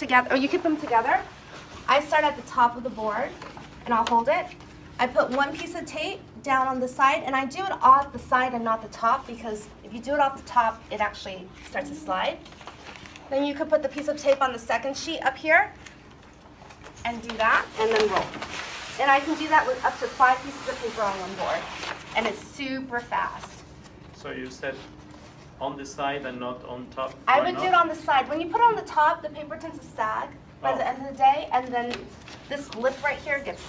together, or you keep them together. I start at the top of the board, and I'll hold it. I put one piece of tape down on the side, and I do it off the side and not the top, because if you do it off the top, it actually starts to slide. Then you could put the piece of tape on the second sheet up here, and do that, and then roll. And I can do that with up to 5 pieces of paper on one board, and it's super fast. So you said on the side and not on top? I would do it on the side. When you put it on the top, the paper tends to sag by the end of the day, and then this lip right here gets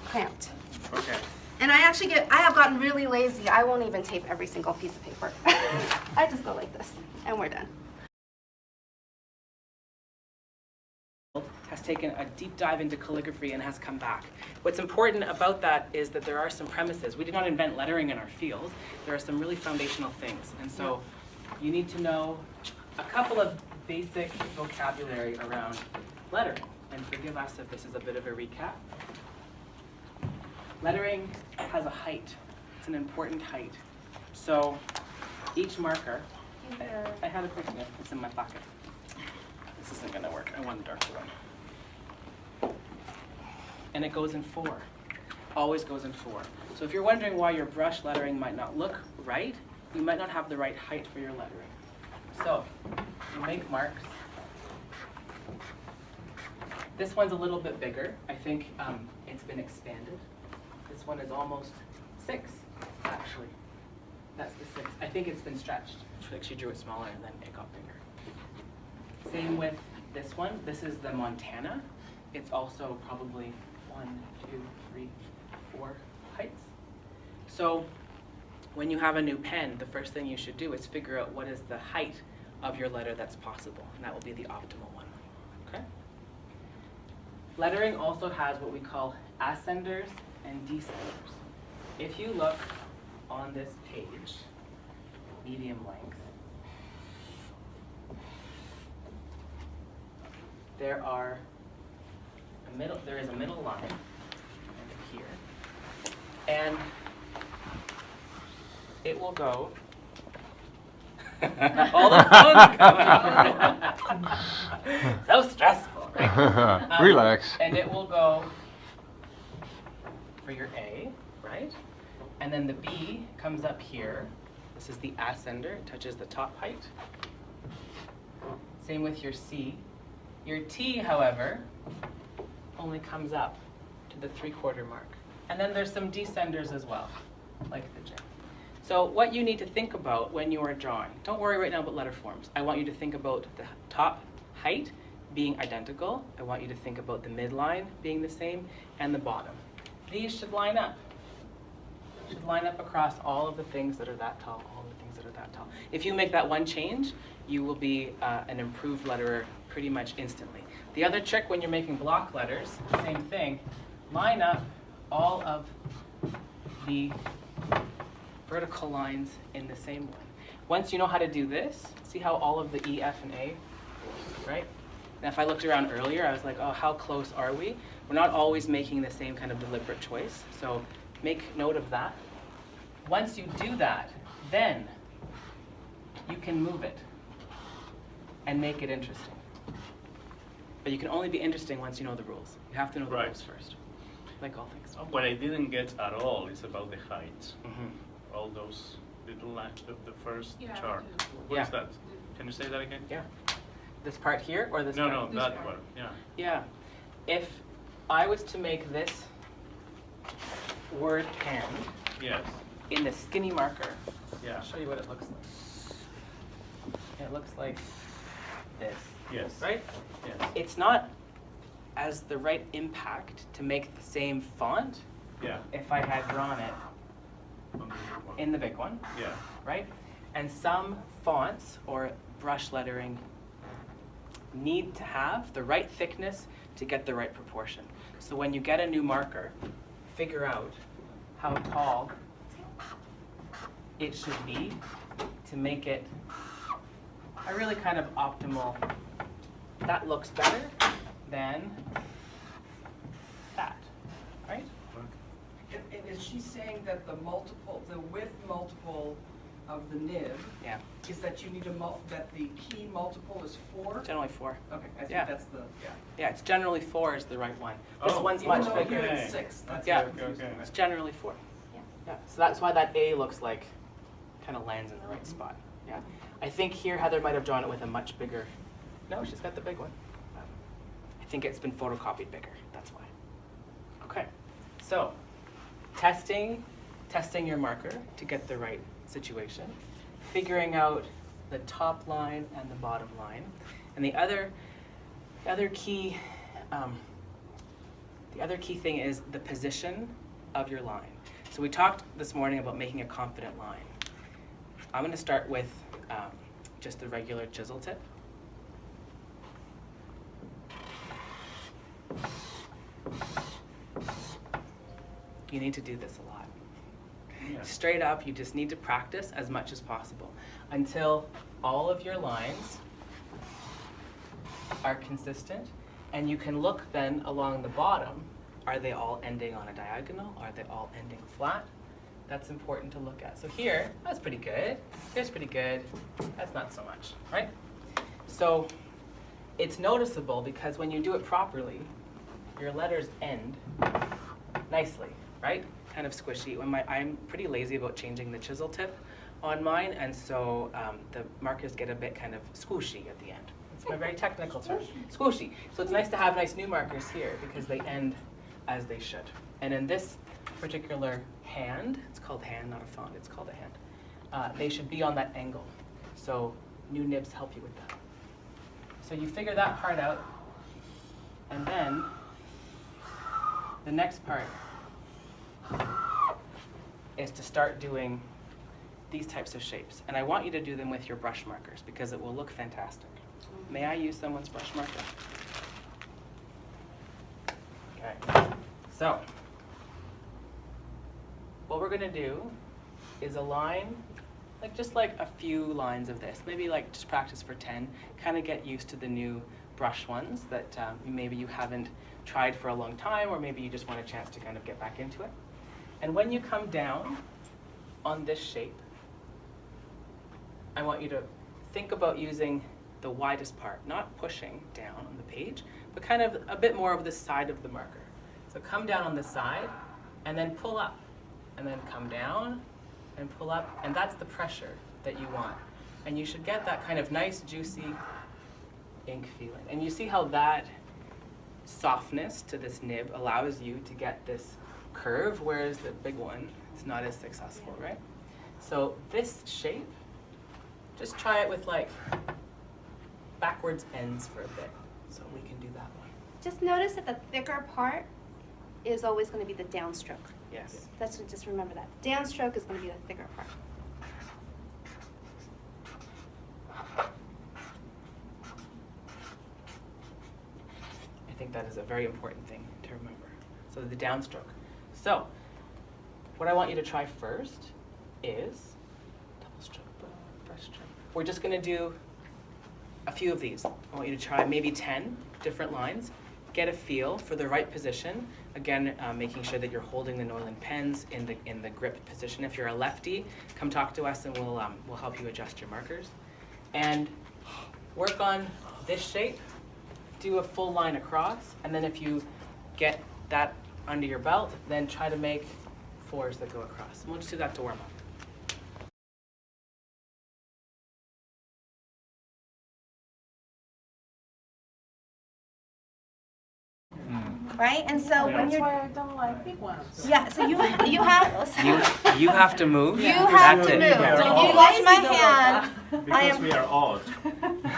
cramped. Okay. And I have gotten really lazy. I won't even tape every single piece of paper. I just go like this, and we're done. Has taken a deep dive into calligraphy and has come back. What's important about that is that there are some premises. We did not invent lettering in our field. There are some really foundational things. And so you need to know a couple of basic vocabulary around lettering. And forgive us if this is a bit of a recap. Lettering has a height. It's an important height. So each marker, I had a quick nip, it's in my pocket. This isn't gonna work, I want a darker one. And it goes in 4, always goes in 4. So if you're wondering why your brush lettering might not look right, you might not have the right height for your lettering. So, you make marks. This one's a little bit bigger. I think it's been expanded. This one is almost 6, actually. That's the 6. I think it's been stretched. Like she drew it smaller and then it got bigger. Same with this one. This is the Montana. It's also probably 1, 2, 3, 4 heights. So when you have a new pen, the first thing you should do is figure out what is the height of your letter that's possible, and that will be the optimal one. Okay? Lettering also has what we call ascenders and descenders. If you look on this page, medium length, there is a middle line here, and it will go. All the phones coming out. So stressful, right? Relax. And it will go for your A, right? And then the B comes up here. This is the ascender, it touches the top height. Same with your C. Your T, however, only comes up to the 3/4 mark. And then there's some descenders as well, like the J. So what you need to think about when you are drawing, don't worry right now about letter forms. I want you to think about the top height being identical. I want you to think about the midline being the same and the bottom. These should line up. Should line up across all of the things that are that tall, all of the things that are that tall. If you make that one change, you will be an improved letterer pretty much instantly. The other trick when you're making block letters, same thing, line up all of the vertical lines in the same one. Once you know how to do this, see how all of the E, F, and A, right? And if I looked around earlier, I was like, oh, how close are we? We're not always making the same kind of deliberate choice, so make note of that. Once you do that, then you can move it and make it interesting. But you can only be interesting once you know the rules. You have to know the rules first, like all things. What I didn't get at all is about the height. Mm-hmm. All those little lines, the first chart. What Yeah. is that? Can you say that again? Yeah. This part here or this part? No, that part. Yeah. Yeah. If I was to make this word pen Yes. in the skinny marker, Yeah. I'll show you what it looks like. It looks like this, Yes. right? Yes. It's not as the right impact to make the same font Yeah. if I had drawn it On the big one. in the big one, Yeah. right? And some fonts or brush lettering need to have the right thickness to get the right proportion. So when you get a new marker, figure out how tall it should be to make it a really kind of optimal, that looks better than that, right? And is she saying that the width multiple of the nib Yeah. is that you need that the key multiple is 4? Generally 4. Okay, I think Yeah. that's the, yeah. Yeah, it's generally 4 is the right one. This Oh, one's Even much though bigger. you're Okay. at 6, that's Yeah. confusing. It's generally 4. Yeah. Yeah. So that's why that A looks like kind of lands in the right spot. Yeah. I think here Heather might have drawn it with a much bigger. No, she's got the big one. I think it's been photocopied bigger. That's why. Okay. So, testing your marker to get the right situation, figuring out the top line and the bottom line, and the other key thing is the position of your line. So we talked this morning about making a confident line. I'm going to start with just the regular chisel tip. You need to do this a lot. Yeah. Straight up, you just need to practice as much as possible until all of your lines are consistent, and you can look then along the bottom. Are they all ending on a diagonal? Are they all ending flat? That's important to look at. So here, that's pretty good. Here's pretty good. That's not so much, right? So it's noticeable because when you do it properly, your letters end nicely, right? Kind of squishy. I'm pretty lazy about changing the chisel tip on mine, and so the markers get a bit kind of squishy at the end. It's my very technical term. Squishy. So it's nice to have nice new markers here because they end as they should. And in this particular hand, it's called hand, not a font, it's called a hand. They should be on that angle. So new nibs help you with that. So you figure that part out, and then the next part is to start doing these types of shapes. And I want you to do them with your brush markers because it will look fantastic. May I use someone's brush marker? Okay. So, what we're gonna do is a line, just like a few lines of this. Maybe like just practice for 10, kind of get used to the new brush ones that maybe you haven't tried for a long time, or maybe you just want a chance to kind of get back into it. And when you come down on this shape, I want you to think about using the widest part, not pushing down on the page, but kind of a bit more of the side of the marker. So come down on the side, and then pull up, and then come down, and pull up, and that's the pressure that you want. And you should get that kind of nice, juicy ink feeling. And you see how that softness to this nib allows you to get this curve, whereas the big one, it's not as successful, right? So this shape, just try it with like backwards ends for a bit. So we can do that one. Just notice that the thicker part is always going to be the downstroke. Yes. That's what, just remember that. Downstroke is going to be the thicker part. I think that is a very important thing to remember. So the downstroke. So what I want you to try first is double stroke, brush stroke. We're just going to do a few of these. I want you to try maybe 10 different lines. Get a feel for the right position. Again, making sure that you're holding the Neuland pens in the grip position. If you're a lefty, come talk to us and we'll help you adjust your markers. And work on this shape. Do a full line across, and then if you get that under your belt, then try to make 4s that go across. And we'll just do that to warm up. Right? And so when That's you're, why I don't like big ones. yeah, so you have, You have to move. you have That's to it. move. Yeah. So if Oh. you watch my hand, I Because am we are odd.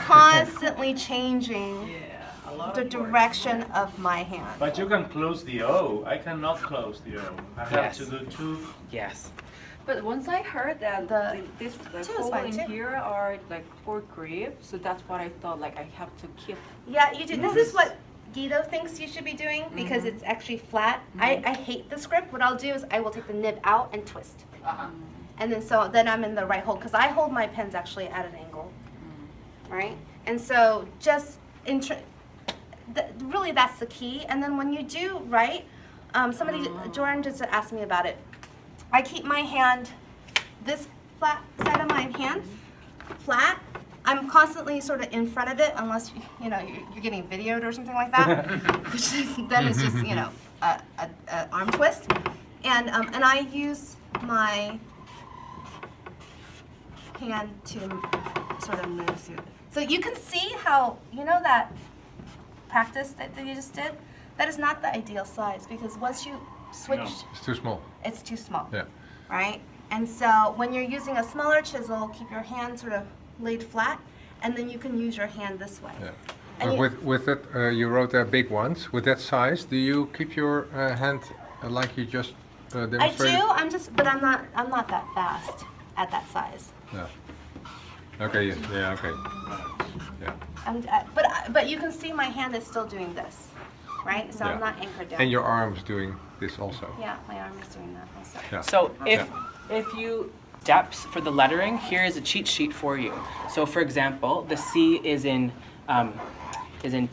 constantly changing Yeah, a lot the of work. direction of my hand. But you can close the O. I cannot close the O. I have Yes. to do 2. Yes. But once I heard that The the two is hole fine, in too. here are like for grip, so that's what I thought. Like I have to keep. Yeah, you do. This is what Guido thinks you should be doing because it's actually flat. I hate this grip. What I'll do is I will take the nib out and twist. And then I'm in the right hold because I hold my pens actually at an angle, right? And so just really that's the key. And then when you do right, Jordan just asked me about it. I keep my hand, this flat side of my hand, flat, I'm constantly sort of in front of it, unless you know you're getting videoed or something like that, which then it's just a arm twist, and I use my hand to sort of move through. So you can see how that practice that you just did. That is not the ideal size because once you switch, It's too small. it's too small. Yeah. Right? And so when you're using a smaller chisel, keep your hand sort of laid flat, and then you can use your hand this way. Yeah. And But with that, you wrote there big ones. With that size, do you keep your hand like you just I demonstrated? do. But I'm not that fast at that size. Yeah. Okay. Yeah. Okay. Yeah. But you can see my hand is still doing this, right? So I'm Yeah. not anchored down. And your arm's doing this also. Yeah, my arm is doing that also. Yeah. So if you steps for the lettering, here is a cheat sheet for you. So for example, the C is in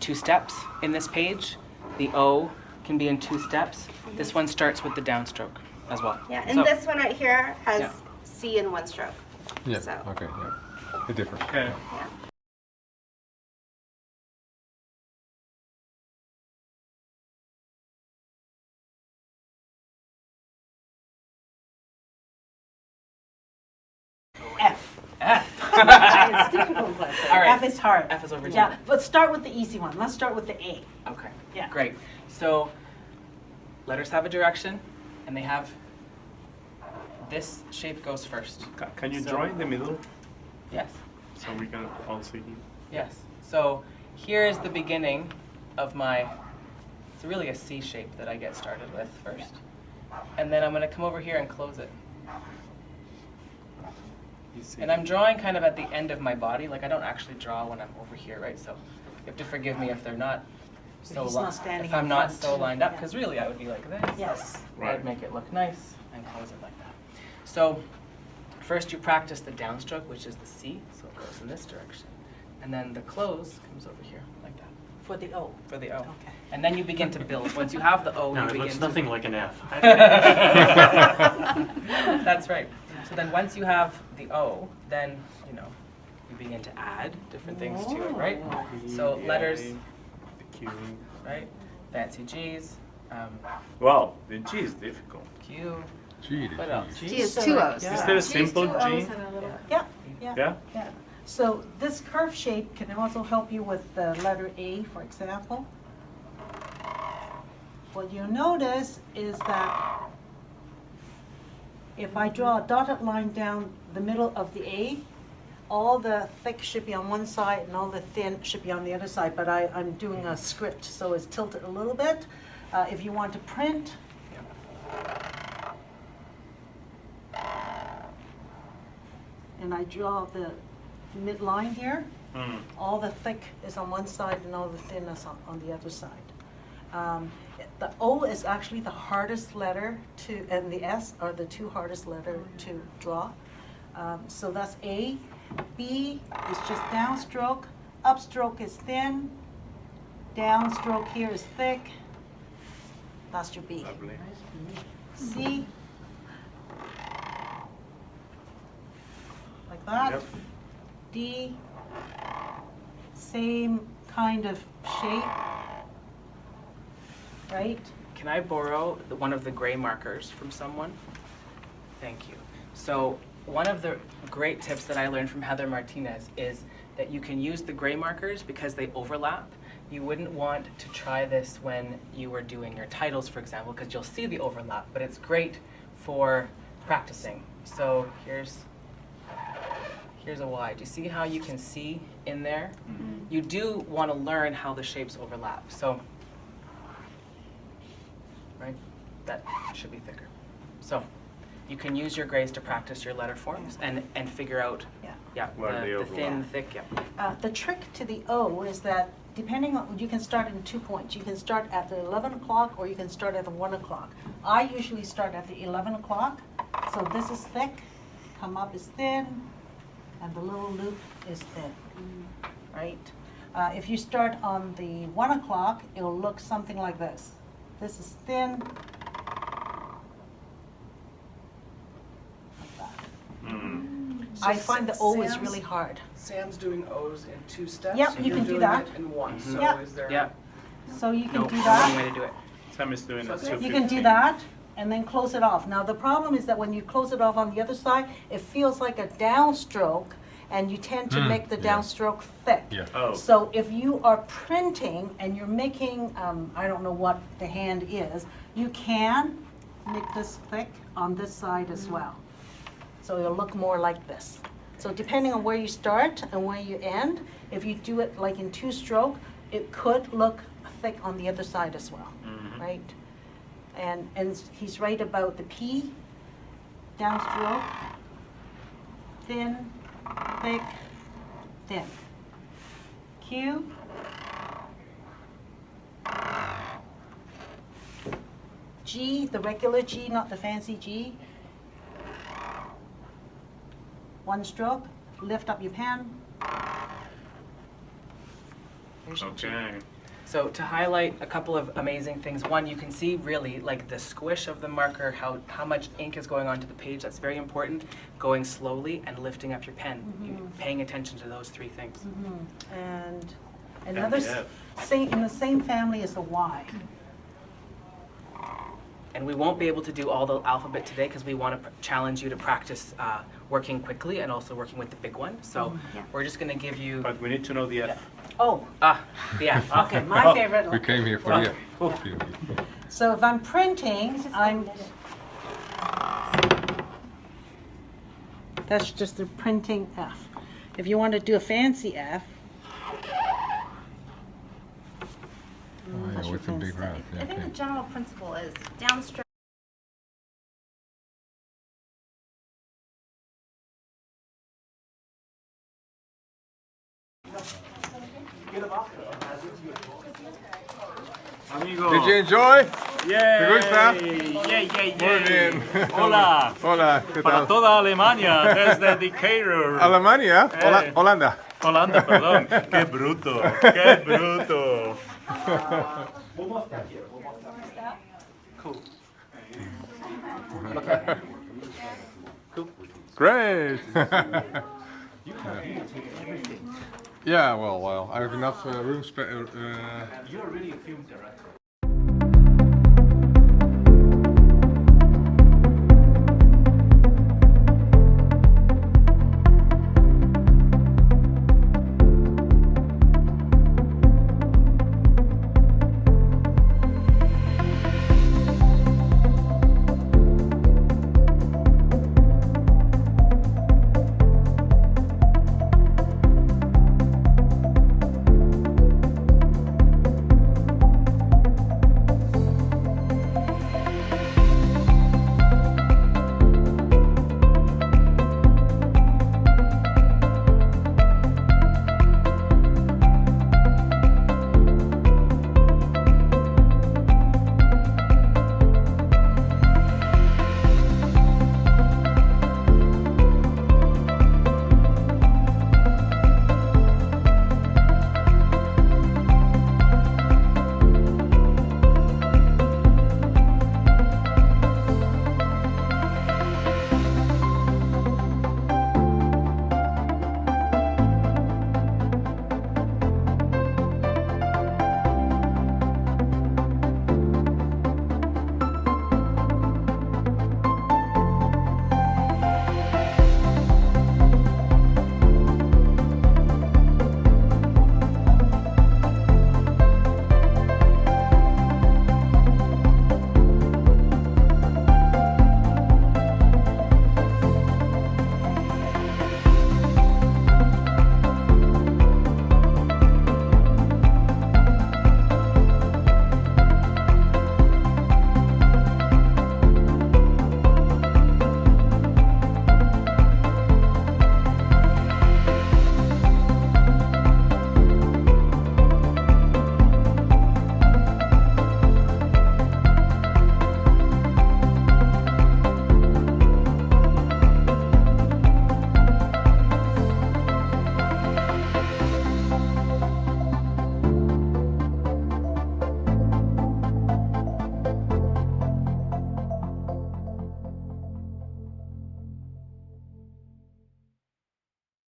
2 steps in this page. The O can be in 2 steps. This one starts with the downstroke as well. Yeah, and So- this one right here has Yeah. C in 1 stroke. Yeah. So, Okay. Yeah. The difference. Okay. yeah. F. F. It's difficult. But All right. F is hard. F is over Yeah, here. but start with the easy one. Let's start with the A. Okay. Yeah. Great. So letters have a direction, and they have this shape goes first. Can you So- draw in the middle Yes. so we can all see? Yes. So here is the beginning of my. It's really a C shape that I get started with first, and then I'm going to come over here and close it. You see? And I'm drawing kind of at the end of my body. Like I don't actually draw when I'm over here, right? So you have to forgive me if they're not so He's not standing if I'm in not front. so lined up, Yeah. because really I would be like this. Yes. Right. I'd make it look nice and close it like that. So first you practice the downstroke, which is the C, so it goes in this direction. And then the close comes over here like that For the O. for the O. Okay. And then you begin to build. Once you have the O, No, you it begin looks to nothing like an F. That's right. So then once you have the O, then, you begin to add different things to it, right? So The letters, A, the Q. right? Fancy G's, Well, the G is difficult. Q, Gee, what else? G is So 2 like- O's. Yeah. Is there a G's, simple 2 O's G? and a little- Yeah, yeah. Yeah? Yeah. So this curve shape can also help you with the letter A, for example. What you'll notice is that if I draw a dotted line down the middle of the A, all the thick should be on one side and all the thin should be on the other side, but I'm doing a script, so it's tilted a little bit. If you want to print, and I draw the midline here, all the thick is on one side and all the thin is on the other side. The O is actually the hardest letter to, and the S are the 2 hardest letter to draw. So that's A. B is just downstroke. Upstroke is thin. Downstroke here is thick. That's your B. Lovely. C. Like that. Yep. D. Same kind of shape. Right? Can I borrow one of the gray markers from someone? Thank you. So one of the great tips that I learned from Heather Martinez is that you can use the gray markers because they overlap. You wouldn't want to try this when you were doing your titles, for example, because you'll see the overlap, but it's great for practicing. So here's a Y. Do you see how you can see in there? You do want to learn how the shapes overlap. So, right, that should be thicker. So you can use your grays to practice your letter forms and figure out, Yeah. Where they the thin, overlap. thick, yeah. The trick to the O is that depending on, you can start in 2 points. You can start at the 11 o'clock or you can start at the 1 o'clock. I usually start at the 11 o'clock. So this is thick, come up is thin, and the little loop is thin, right? If you start on the 1 o'clock, it'll look something like this. This is thin. Like that. I find the O is Sam's- really hard. Sam's doing O's in 2 steps. Yep, and you you're can do doing that. it in 1. So Yeah. is there? Yeah. So you can Nope, do wrong that. way to do it. Sam is doing it. You can do that and then close it off. Now, the problem is that when you close it off on the other side, it feels like a downstroke, and you tend to make the yeah. downstroke thick. Yeah. Oh. So if you are printing and you're making, I don't know what the hand is, you can make this thick on this side as well. So it'll look more like this. So depending on where you start and where you end, if you do it like in 2-stroke, it could look thick on the other side as well, right? And he's right about the P, downstroke, thin, thick, thin. Q, G, the regular G, not the fancy G. 1 stroke, lift up your pen. There's your G. Okay. So to highlight a couple of amazing things, one, you can see really like the squish of the marker, how much ink is going onto the page. That's very important. Going slowly and lifting up your pen. Paying attention to those 3 things. And And another, the F. in the same family as the Y. And we won't be able to do all the alphabet today because we want to challenge you to practice working quickly and also working with the big one. So we're just going to give you, But we need to know the F. Oh, yeah. okay, my favorite. We came here for the F. So if I'm printing, that's just the printing F. If you want to do a fancy F, Oh, yeah, with the big round. I Yeah, think okay. the general principle is downstroke. Amigo. Did you enjoy? Yay. ¿Te gusta? Yay, yay, Muy yay. bien. Hola. Hola, ¿qué Para tal? toda Alemania, desde Decatur. Alemania? Holanda. Holanda, perdón. Qué bruto, qué bruto. Cool. Great. Yeah, well, I have enough room spare. You're really a film director.